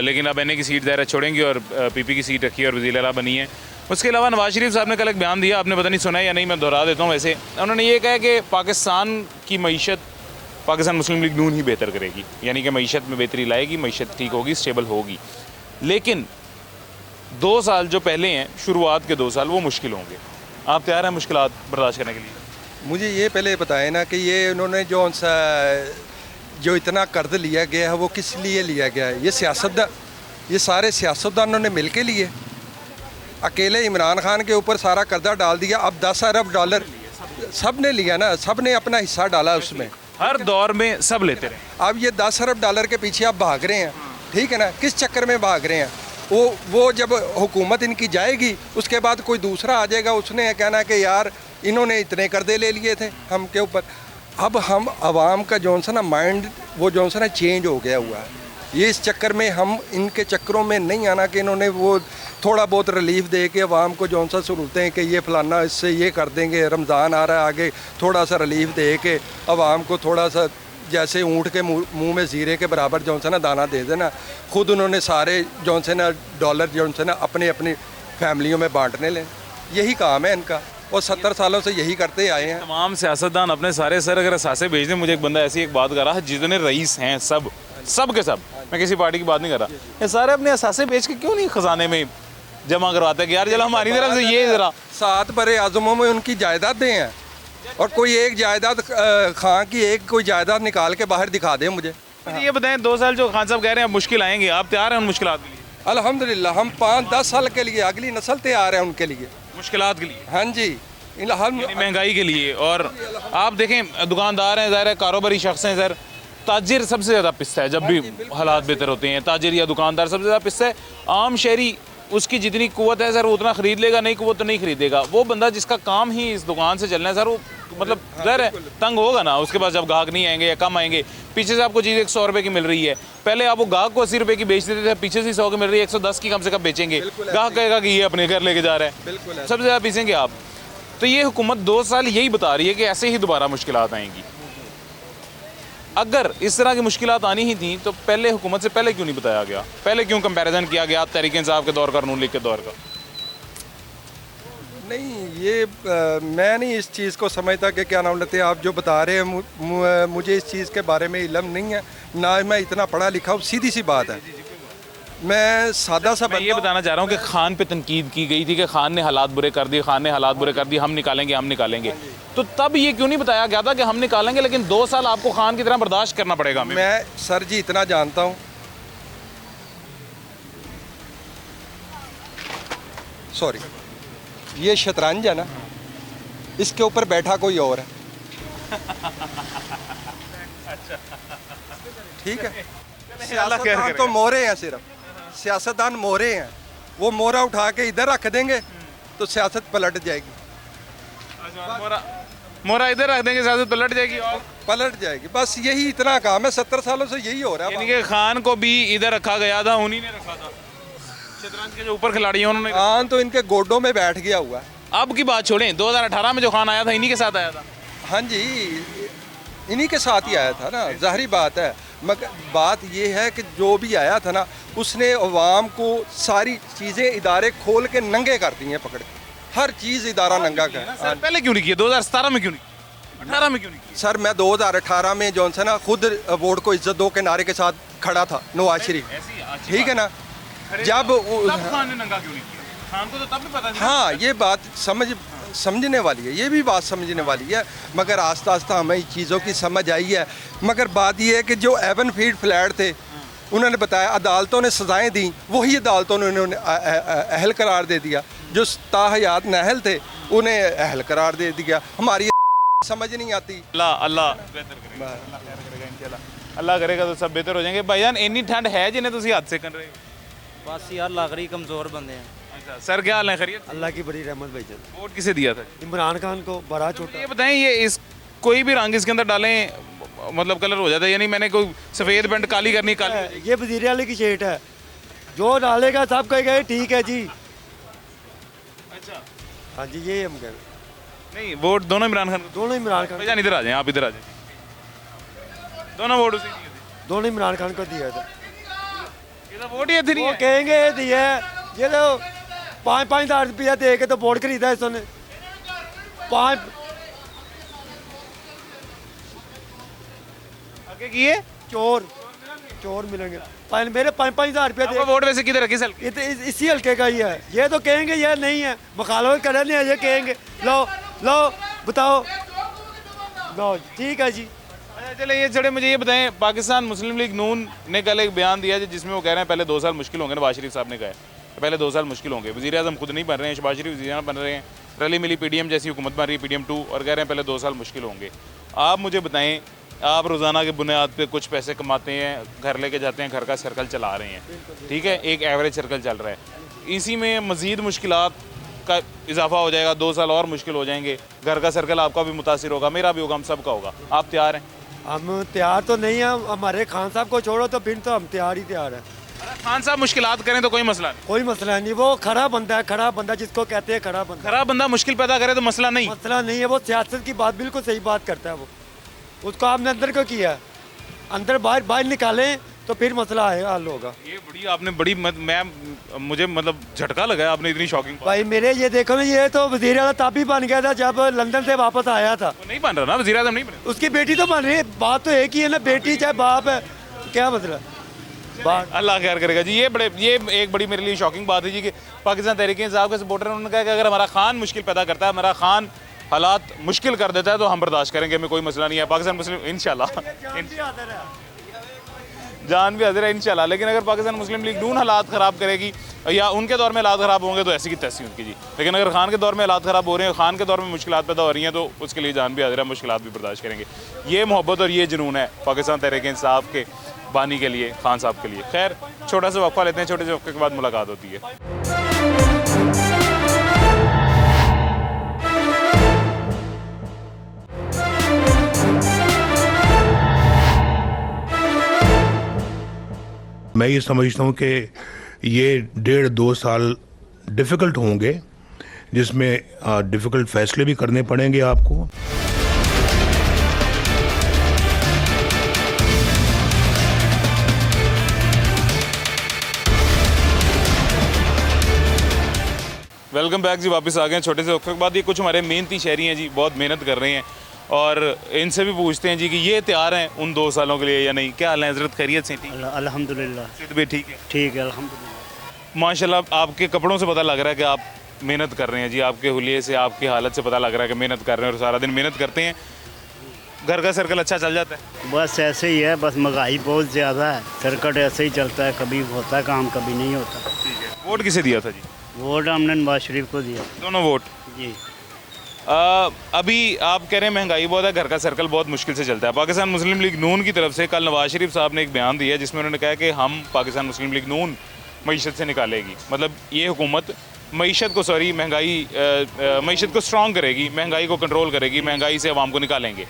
लेकिन अब एनए की सीट दायरा छोड़ेंगी और पीपी की सीट रखी है और वज़ीर आला बनी है। उसके अलावा नवाज शरीफ साहब ने कल एक बयान दिया, आपने पता नहीं सुना है या नहीं, मैं दोहरा देता हूँ। वैसे उन्होंने ये कहा कि पाकिस्तान की मईशत पाकिस्तान मुस्लिम लीग नून ही बेहतर करेगी, यानी कि मईशत में बेहतरी लाएगी, मईशत ठीक होगी, स्टेबल होगी। लेकिन 2 साल जो पहले हैं, शुरुआत के 2 साल, वो मुश्किल होंगे। आप तैयार हैं मुश्किलात बर्दाश्त करने के लिए? मुझे ये पहले बताए ना कि ये उन्होंने जो इतना कर्ज लिया गया है वो किस लिए लिया गया है? ये सारे सियासतदानों ने मिल के लिए, अकेले इमरान खान के ऊपर सारा कर्जा डाल दिया। अब 10 अरब डॉलर सब ने लिया ना, सब ने अपना हिस्सा डाला उसमें। हर दौर में सब लेते रहे। अब ये 10 अरब डॉलर के पीछे आप भाग रहे हैं, ठीक है ना? किस चक्कर में भाग रहे हैं? वो जब हुकूमत इनकी जाएगी उसके बाद कोई दूसरा आ जाएगा, उसने कहना कि यार इन्होंने इतने कर्जे ले लिए थे हम के ऊपर। अब हम आवाम का जो सा ना माइंड वो जो सा ना चेंज हो गया हुआ है। ये इस चक्कर में हम इनके चक्करों में नहीं आना कि इन्होंने वो थोड़ा बहुत रिलीफ दे के आवाम को जो सा सहूलतें कि ये फलाना इससे ये कर देंगे, रमज़ान आ रहा है आगे, थोड़ा सा रिलीफ दे के आवाम को थोड़ा सा जैसे ऊँट के मुंह में ज़ीरे के बराबर जो सा ना दाना दे देना। खुद उन्होंने सारे जो से ना डॉलर जो से ना अपनी अपनी फैमिलियों में बांटने लें, यही काम है इनका और 70 सालों से यही करते आए हैं। तमाम सियासतदान अपने सारे सर अगर असासे भेज दें। मुझे एक बंदा ऐसी एक बात कर रहा है, जितने रईस हैं सब के सब, मैं किसी पार्टी की बात नहीं कर रहा, ये सारे अपने असासे भेज के क्यों नहीं खजाने में जमा करवाते हैं कि यार चलो हमारी तरफ से ये ज़रा 7 बड़े आज़मों में उनकी जायदादें हैं और कोई एक जायदाद खां की एक कोई जायदाद निकाल के बाहर दिखा दें मुझे। ये बताएं 2 साल जो खान साहब कह रहे हैं मुश्किल आएंगे, आप तैयार हैं उन मुश्किलात के लिए? अल्हम्दुलिल्लाह, हम 5-10 साल के लिए अगली नस्ल तैयार है उनके लिए, मुश्किलात के लिए। हाँ जी, हम महंगाई के लिए। और आप देखें दुकानदार हैं, ज़ाहिर है कारोबारी शख्स हैं सर, ताजिर सबसे ज़्यादा पिसता है जब भी हालात बेहतर होते हैं। ताजिर या दुकानदार सबसे ज़्यादा पिसता है। आम शहरी उसकी जितनी कुव्वत है सर वो उतना ख़रीद लेगा, नहीं कुव्वत तो नहीं खरीदेगा। वो बंदा जिसका काम ही इस दुकान से चलना है सर, वो मतलब ज़ाहिर है तंग होगा ना उसके पास जब ग्राहक नहीं आएंगे या कम आएंगे। पीछे से आपको चीज़ 100 रुपये की मिल रही है, पहले आप वो ग्राहक को 80 रुपये की बेच देते थे, पीछे से 100 की मिल रही है, 110 की कम से कम बेचेंगे। ग्राहक कहेगा कि ये अपने घर लेके जा रहा है, सबसे ज़्यादा पीसेंगे आप। तो ये हुकूमत 2 साल यही बता रही है कि ऐसे ही दोबारा मुश्किलात आएंगी। अगर इस तरह की मुश्किलात आनी ही थी तो पहले हुकूमत से पहले क्यों नहीं बताया गया? पहले क्यों कंपैरिजन किया गया तहरीक इंसाफ के दौर का, नून लीग के दौर का? नहीं, ये मैं नहीं इस चीज़ को समझता कि क्या नाम लेते हैं आप जो बता रहे हैं। मुझे इस चीज़ के बारे में इल्म नहीं है, ना मैं इतना पढ़ा लिखा हूँ। सीधी सी बात है, मैं सादा सा मैं ये बताना चाह रहा हूँ कि खान पे तनकीद की गई थी कि खान ने हालात बुरे कर दिए, खान ने हालात बुरे कर दिए, हम निकालेंगे। तो तब ये क्यों नहीं बताया गया था कि हम निकालेंगे, लेकिन 2 साल आपको खान की तरह बर्दाश्त करना पड़ेगा? मैं सर जी इतना जानता हूँ, सॉरी, ये शतरंज है ना, इसके ऊपर बैठा कोई और है, ठीक है? सियासतदान तो मोहरे हैं, सिर्फ सियासतदान मोहरे हैं। वो मोहरा उठा के इधर रख देंगे तो सियासत पलट जाएगी। मोहरा इधर रख देंगे, सियासत पलट जाएगी। बस यही इतना काम है, 70 सालों से यही हो रहा है। यानी कि खान को भी इधर रखा गया था, उन्हीं ने रखा था, शतरंज के जो ऊपर खिलाड़ी हैं उन्होंने। खान तो इनके गोडों में बैठ गया हुआ है। अब की बात छोड़ें, 2018 में जो खान आया था इन्हीं के साथ आया था। हाँ जी, इन्हीं के साथ ही आया था ना, ज़ाहिरी बात है। मगर बात ये है कि जो भी आया था ना, उसने अवाम को सारी चीज़ें इदारे खोल के नंगे कर दी हैं पकड़ के। हर चीज़ इदारा नंगा का है। सर पहले क्यों नहीं किया, 2017 में क्यों नहीं, 18 में क्यों नहीं किया? सर मैं 2018 में जो है ना खुद वोट को इज्जत दो के नारे के साथ खड़ा था नवाज शरीफ, ठीक है ना। जब तब खान ने नंगा क्यों नहीं किया? खान को तो तब भी पता नहीं। हाँ ये बात समझने वाली है, ये भी बात समझने वाली है, मगर आस्ता आस्ता हमें चीज़ों की समझ आई है। मगर बात ये है कि जो एवन फील्ड फ्लैट थे उन्होंने बताया अदालतों ने सज़ाएं दी, वही अदालतों ने उन्होंने अहल करार दे दिया। जो ताहयात नाअहल थे उन्हें अहल करार दे दिया। हमारी समझ नहीं आती। अल्लाह बेहतर करेगा, अल्लाह खैर करेगा इंशाल्लाह। अल्लाह करेगा तो सब बेहतर हो जाएंगे। भाईजान इतनी ठंड है जिन्हें तुम हाथ से कर रहे हो? बस यार लग रही कमज़ोर बंदे हैं। अच्छा सर क्या हाल है, खैरियत? अल्लाह की बड़ी रहमत भाईजान। वोट किसे दिया था? इमरान खान को, बड़ा छोटा। ये बताएं ये इस कोई भी रंग इसके अंदर डालें मतलब कलर हो जाता है, यानी मैंने कोई सफ़ेद पेंट काली करनी काली? ये वजीर आले की शेट है, जो डालेगा सब कहेगा ठीक है जी। अच्छा हाँ जी ये हम कह रहे हैं। नहीं वोट दोनों इमरान खान को? दोनों इमरान खान, भाईजान इधर आ जाएं, आप इधर आ जाएं। दोनों वोट उसी दिए थे? दोनों इमरान खान को दिया था। ये तो वोट ही इतनी वो है। कहेंगे ये दिया है, ये तो 5-5 हज़ार रुपया दे के तो वोट खरीदा है इसने। 5 आगे किए चोर मिलेंगे। मेरे 5-5 हज़ार रुपया दे। आपका वोट वैसे किधर है, किस हल्के? ये तो इसी हल्के का ही है। ये तो कहेंगे ये नहीं है, मुखालफत कर रहे हैं, ये कहेंगे लो बताओ लो ठीक है जी। अच्छा चले ये चढ़े, मुझे ये बताएं पाकिस्तान मुस्लिम लीग नून ने कल एक बयान दिया है जिसमें वो कह रहे हैं पहले 2 साल मुश्किल होंगे। नवाज शरीफ साहब ने कहा है पहले 2 साल मुश्किल होंगे। वज़ीर आज़म खुद नहीं बन रहे हैं, शहबाज शरीफ वज़ीर आज़म बन रहे हैं, रली मिली पीडीएम जैसी हुकूमत बन रही है, पीडीएम 2, और कह रहे हैं पहले 2 साल मुश्किल होंगे। आप मुझे बताएं, आप रोज़ाना के बुनियाद पे कुछ पैसे कमाते हैं, घर लेके जाते हैं, घर का सर्कल चला रहे हैं, ठीक है, एक एवरेज सर्कल चल रहा है। इसी में मज़ीद मुश्किलात का इजाफा हो जाएगा, 2 साल और मुश्किल हो जाएंगे, घर का सर्कल आपका भी मुतासिर होगा, मेरा भी होगा, हम सबका होगा। आप तैयार हैं? हम तैयार तो नहीं हैं, हमारे खान साहब को छोड़ो तो फिर तो हम तैयार हैं। खान साहब मुश्किलात करें तो कोई मसला नहीं? कोई मसला नहीं, वो खड़ा बंदा है, खड़ा बंदा जिसको कहते हैं खड़ा बंदा। खराब बंदा मुश्किल पैदा करे तो मसला नहीं? मसला नहीं है, वो सियासत की बात बिल्कुल सही बात करता है। वो उसको आपने अंदर क्यों किया है? अंदर बाहर निकालें तो फिर मसला है हल होगा। ये बड़ी आपने बड़ी मुझे मतलब झटका लगा, आपने इतनी शॉकिंग भाई मेरे ये देखो ना, ये तो वज़ीर आज़म तब भी बन गया था जब लंदन से वापस आया था। नहीं बन रहा ना, वज़ीर आज़म नहीं बने। उसकी बेटी तो बन रही है, बात तो एक ही है ना, बेटी चाहे बाप है, क्या मतलब बात। अल्लाह खैर करेगा जी। ये एक बड़ी मेरे लिए शॉकिंग बात है जी कि पाकिस्तान तहरीक इंसाफ के सपोर्टर ने उन्होंने कहा कि अगर हमारा खान मुश्किल पैदा करता है, हमारा खान हालात मुश्किल कर देता है तो हम बर्दाश्त करेंगे, हमें कोई मसला नहीं है। पाकिस्तान मुस्लिम इंशाल्लाह जान भी हाजिर है इंशाल्लाह। लेकिन अगर पाकिस्तान मुस्लिम लीग नून हालात ख़राब करेगी या उनके दौर में हालात ख़राब होंगे तो ऐसी की तैसी उनकी जी। लेकिन अगर खान के दौर में हालात ख़राब हो रहे हैं, खान के दौर में मुश्किलात पैदा हो रही हैं, तो उसके लिए जान भी हाजिर है, मुश्किलात भी बर्दाश्त करेंगे। ये मोहब्बत और ये जुनून है पाकिस्तान तहरीक इंसाफ के बानी के लिए, खान साहब के लिए। खैर छोटा सा वक्फा लेते हैं, छोटे से वक्फे के बाद मुलाकात होती है। मैं ये समझता हूँ कि ये 1.5-2 साल डिफ़िकल्ट होंगे, जिसमें डिफ़िकल्ट फैसले भी करने पड़ेंगे आपको। वेलकम बैक जी, वापस आ गए हैं छोटे से वक्फे के बाद। ये कुछ हमारे मेहनती शहरी हैं जी, बहुत मेहनत कर रहे हैं, और इनसे भी पूछते हैं जी कि ये तैयार हैं उन 2 सालों के लिए या नहीं। क्या हाल है हजरत, खैरियत से? अल्हम्दुलिल्लाह सेहत भी ठीक है? ठीक है अल्हम्दुलिल्लाह। माशाल्लाह आपके कपड़ों से पता लग रहा है कि आप मेहनत कर रहे हैं जी, आपके हुलिये से, आपकी हालत से पता लग रहा है कि मेहनत कर रहे हैं और सारा दिन मेहनत करते हैं। घर का सर्कल अच्छा चल जाता है? बस ऐसे ही है, बस महंगाई बहुत ज़्यादा है, सर्कट ऐसे ही चलता है, कभी होता है काम कभी नहीं होता। ठीक है। वोट किसे दिया था जी? वोट हमने नवाज शरीफ को दिया। दोनों वोट जी। अभी आप कह रहे हैं महंगाई बहुत है, घर का सर्कल बहुत मुश्किल से चलता है। पाकिस्तान मुस्लिम लीग नून की तरफ से कल नवाज शरीफ साहब ने एक बयान दिया जिसमें उन्होंने कहा कि हम पाकिस्तान मुस्लिम लीग नून मईशत से निकालेगी, मतलब ये हुकूमत मईशत को मईशत को स्ट्रॉन्ग करेगी, महंगाई को कंट्रोल करेगी, महंगाई से अवाम को निकालेंगे।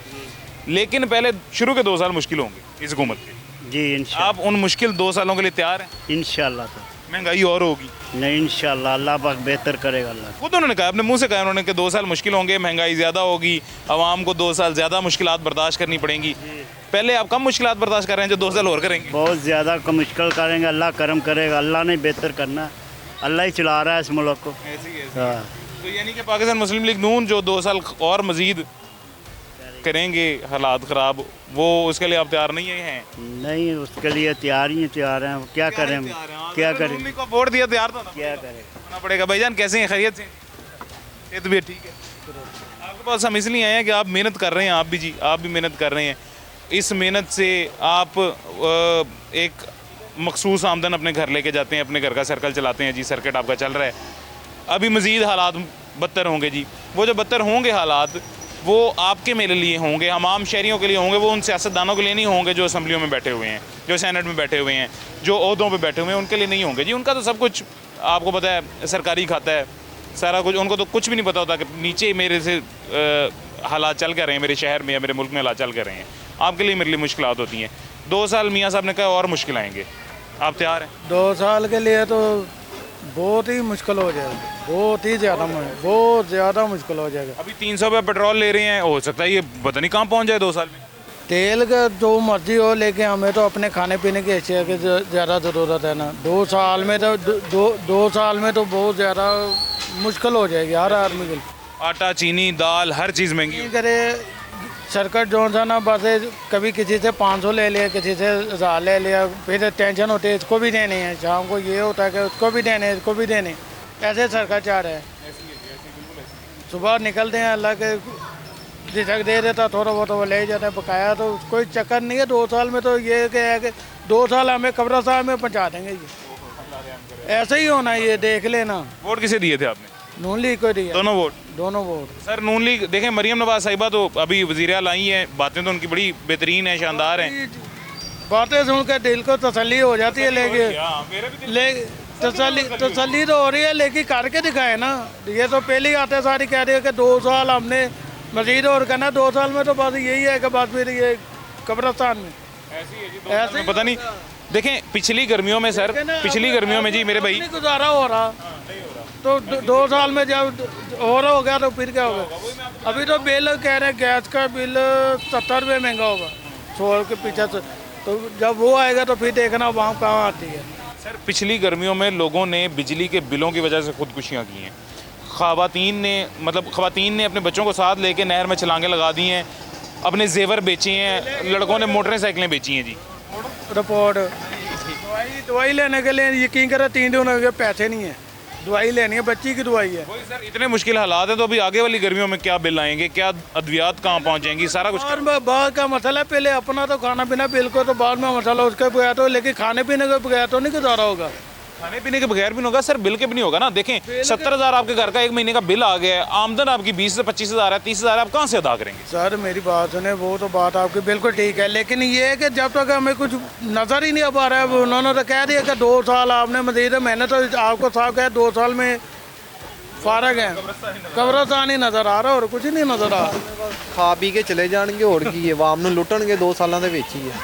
लेकिन पहले शुरू के 2 साल मुश्किल होंगे इस हुकूमत के जी। इंशाल्लाह। आप उन मुश्किल 2 सालों के लिए तैयार हैं? इंशाल्लाह। तो महंगाई और होगी? नहीं इंशाल्लाह, अल्लाह पाक बेहतर करेगा। अल्लाह खुद उन्होंने कहा, अपने मुंह से कहा उन्होंने कि 2 साल मुश्किल होंगे, महंगाई ज़्यादा होगी, आवाम को 2 साल ज़्यादा मुश्किलात बर्दाश्त करनी पड़ेंगी। पहले आप कम मुश्किलात बर्दाश्त कर रहे हैं, जो 2 साल और करेंगे बहुत ज़्यादा मुश्किल करेंगे, अल्लाह करम करेगा, अल्लाह ने बेहतर करना, अल्लाह ही चला रहा है इस मुल्क को। ऐसी हाँ। तो यानी कि पाकिस्तान मुस्लिम लीग नून जो 2 साल और मजीद करेंगे हालात ख़राब, वो उसके लिए आप तैयार नहीं हैं? नहीं, उसके लिए तैयार ही तैयार हैं। क्या करें, क्या करें, नून लीग को वोट दिया, तैयार तो क्या करें। होना पड़ेगा। भाईजान कैसे हैं, खैरियत से? सेहत भी ठीक है? आपके पास हम इसलिए आए हैं कि आप मेहनत कर रहे हैं, आप भी जी, आप भी मेहनत कर रहे हैं। इस मेहनत से आप एक मखसूस आमदन अपने घर लेके जाते हैं, अपने घर का सर्कल चलाते हैं जी, सर्किट आपका चल रहा है। अभी मज़ीद हालात बदतर होंगे जी। वो जो बदतर होंगे हालात, वो आपके मेरे लिए होंगे, हम आम शहरियों के लिए होंगे, वो उन सियासतदानों के लिए नहीं होंगे जो असम्बलियों में बैठे हुए हैं, जो सेनेट में बैठे हुए हैं, जो ओहदों पे बैठे हुए हैं, उनके लिए नहीं होंगे जी। उनका तो सब कुछ आपको पता है, सरकारी खाता है सारा कुछ, उनको तो कुछ भी नहीं पता होता कि नीचे मेरे से हालात चल कर रहे हैं, मेरे शहर में या मेरे मुल्क में हालात चल कर रहे हैं। आपके लिए मेरे लिए मुश्किलात होती हैं। 2 साल मियाँ साहब ने कहा और मुश्किल आएंगे, आप तैयार हैं? 2 साल के लिए तो बहुत ही मुश्किल हो जाएगा, बहुत ही ज़्यादा, बहुत ज़्यादा मुश्किल हो जाएगा। अभी 300 रुपये पेट्रोल ले रहे हैं, हो सकता है ये पता नहीं कहाँ पहुँच जाए 2 साल में। तेल का जो मर्जी हो, लेकिन हमें तो अपने खाने पीने की अशिया की ज़्यादा ज़रूरत है ना। 2 साल में तो 2 साल में तो बहुत ज़्यादा मुश्किल हो जाएगी हर आदमी के लिए। आटा, चीनी, दाल, हर चीज़ महंगी नहीं करे सरकट जो था ना, बस कभी किसी से 500 ले लिया, किसी से 1000 ले लिया, फिर टेंशन होती है इसको भी देने हैं, शाम को ये होता है कि उसको भी देने, इसको भी देने, ऐसे सरकट चाह रहे हैं। सुबह निकलते हैं, अल्लाह के रिजक दे देता, थोड़ा बहुत वो ले जाता है, बकाया तो कोई चक्कर नहीं है। 2 साल में तो ये है कि 2 साल हमें कब्रिस्तान में पहुँचा देंगे, ये ऐसे ही होना, ये देख लेना। वोट किसे दिए थे आपने? नून लीग को दिया। दोनों वोट? दोनों वोट। सर नून लीग देखें, मरियम नवाज साहिबा तो अभी वज़ीर-ए-आला आई हैं, बातें तो उनकी बड़ी बेहतरीन हैं, शानदार हैं। बातें सुनकर दिल को तसल्ली हो जाती है, लेकिन तसल्ली तो हो रही है, लेकिन करके दिखाए ना। ये तो पहले ही आते सारी कह रही है कि 2 साल हमने मजीद और करना, 2 साल में तो बस यही है कि बस फिर ये कब्रिस्तान में ऐसे पता नहीं। देखें पिछली गर्मियों में सर, पिछली गर्मियों में जी मेरे भाई गुजारा हो रहा, तो 2 साल में जब और हो गया तो फिर क्या होगा। अभी तो बिल कह रहे हैं, गैस का बिल 70 रुपये महंगा होगा 100 के पीछे से, तो जब वो आएगा तो फिर देखना वहाँ कहाँ आती है। सर पिछली गर्मियों में लोगों ने बिजली के बिलों की वजह से खुदकुशियाँ की हैं। ख़वातीन ने अपने बच्चों को साथ लेके नहर में छलांगे लगा दी हैं, अपने जेवर बेचे हैं, लड़कों ने मोटरसाइकिलें बेची हैं जी। रिपोर्ट दवाई लेने के लिए यकीन करें 3 दिन हो गए, पैसे नहीं है, दवाई लेनी है, बच्ची की दवाई है। सर इतने मुश्किल हालात हैं, तो अभी आगे वाली गर्मियों में क्या बिल आएंगे, क्या अद्वियात कहाँ पहुँचेंगी, सारा कुछ बाहर का मसला है। पहले अपना तो खाना पीना बिल्कुल, तो बाद में मसला उसके बगैर तो, लेकिन खाने पीने के बगैर तो नहीं गुजारा होगा। खाने पीने के बगैर भी नहीं होगा सर, बिल के भी नहीं होगा ना। देखें 70,000 आपके घर का 1 महीने का बिल आ गया है, आमदन आपकी 20 से 25 हज़ार है, 30 हज़ार आप कहाँ से अदा करेंगे? सर मेरी बात सुने, वो तो बात आपकी बिल्कुल ठीक है, लेकिन ये है कि जब तक हमें कुछ नज़र ही नहीं आ पा रहा है, उन्होंने तो कह दिया कि 2 साल आपने मजीद, मैंने तो आपको साफ कहा 2 साल में फारग है, कब्रिस्तान ही नज़र आ रहा और कुछ नहीं नज़र आ रहा। खा पी के चले जाएंगे और की है, आवाम ਨੂੰ ਲੁੱਟਣਗੇ 2 ਸਾਲਾਂ ਦੇ ਵਿੱਚ ਹੀ ਹੈ।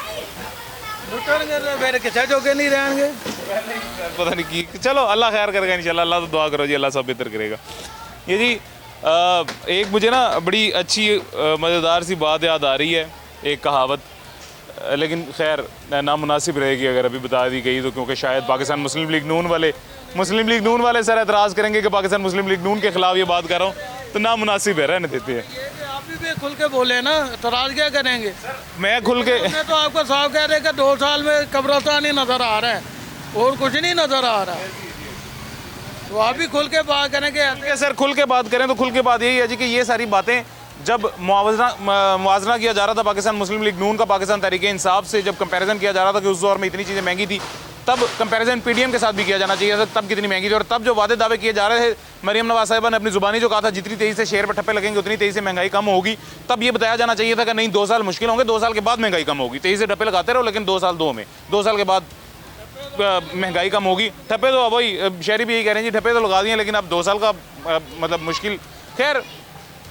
लुटणगे तो फिर किसी जोगे नहीं रहेंगे। पता नहीं कि चलो अल्लाह खैर करेगा इंशाल्लाह। अल्लाह तो दुआ करो जी, अल्लाह सब बेहतर करेगा। ये जी एक मुझे ना बड़ी अच्छी मज़ेदार सी बात याद आ रही है, एक कहावत, लेकिन खैर नामुनासिब रहेगी अगर अभी बता दी गई तो, क्योंकि शायद पाकिस्तान मुस्लिम लीग नून वाले सर एतराज़ करेंगे कि पाकिस्तान मुस्लिम लीग नून के ख़िलाफ़ ये बात कर रहा हूँ, तो नामुनासिब है, रहने देते हैं। आप भी खुल के बोले ना, एतराज़ क्या करेंगे। मैं खुल के तो आपको साफ कह रहे कि 2 साल में कब्रिस्तान ही नज़र आ रहा है और कुछ नहीं नज़र आ रहा है, तो आप भी खुल के बात करेंगे। सर खुल के बात करें तो खुल के बात यही है जी कि ये सारी बातें जब मुआवजा किया जा रहा था पाकिस्तान मुस्लिम लीग नून का पाकिस्तान तहरीक इंसाफ से, जब कंपैरिजन किया जा रहा था कि उस दौर में इतनी चीज़ें महंगी थी, तब कंपैरिजन पीडीएम के साथ भी किया जाना चाहिए था, तब कितनी महंगी थी। और तब जो वादे दावे किए जा रहे थे, मरियम नवाज साहिबा ने अपनी ज़ुबानी जो कहा था जितनी तेज़ी से शेयर पर ठप्पे लगेंगे उतनी तेज़ी से महंगाई कम होगी, तब ये बताया जाना चाहिए था कि नहीं 2 साल मुश्किल होंगे, 2 साल के बाद महंगाई कम होगी। तेज़ी से ठप्पे लगाते रहो लेकिन 2 साल 2 साल के बाद महंगाई कम होगी। ठप्पे तो वही शहरी भी यही कह रहे हैं जी, ठप्पे तो लगा दिए लेकिन अब 2 साल का मतलब मुश्किल। खैर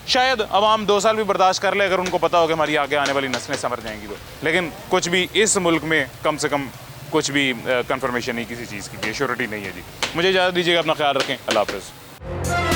शायद अवाम 2 साल भी बर्दाश्त कर ले अगर उनको पता हो कि हमारी आगे आने वाली नस्लें समझ जाएंगी तो, लेकिन कुछ भी इस मुल्क में कम से कम कुछ भी कंफर्मेशन नहीं किसी चीज़ की, श्योरिटी नहीं है जी। मुझे इजाज़त दीजिएगा, अपना ख्याल रखें, अल्लाह हाफ़िज़।